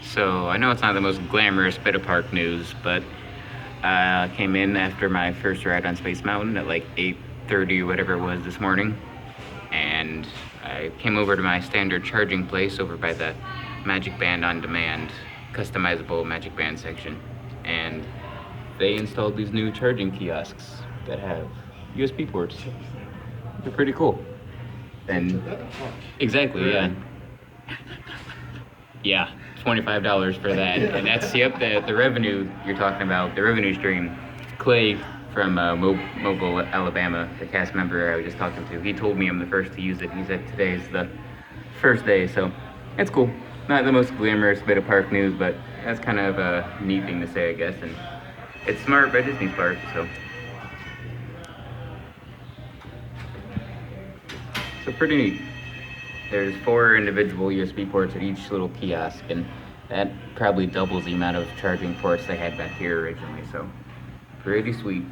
So I know it's not the most glamorous bit of park news, but I came in after my first ride on Space Mountain at like 8:30 or whatever it was this morning, and I came over to my standard charging place over by the Magic Band on Demand, customizable Magic Band section, and they installed these new charging kiosks that have USB ports. They're pretty cool. And exactly, yeah. Yeah, $25 for that, and that's the revenue you're talking about, the revenue stream. Clay from Mobile, Alabama, the cast member I was just talking to, he told me I'm the first to use it. He said today's the first day, so it's cool. Not the most glamorous bit of park news, but that's kind of a neat thing to say, I guess. And it's smart by Disney's part, so pretty neat. There's 4 individual USB ports at each little kiosk, and that probably doubles the amount of charging ports they had back here originally, so pretty sweet.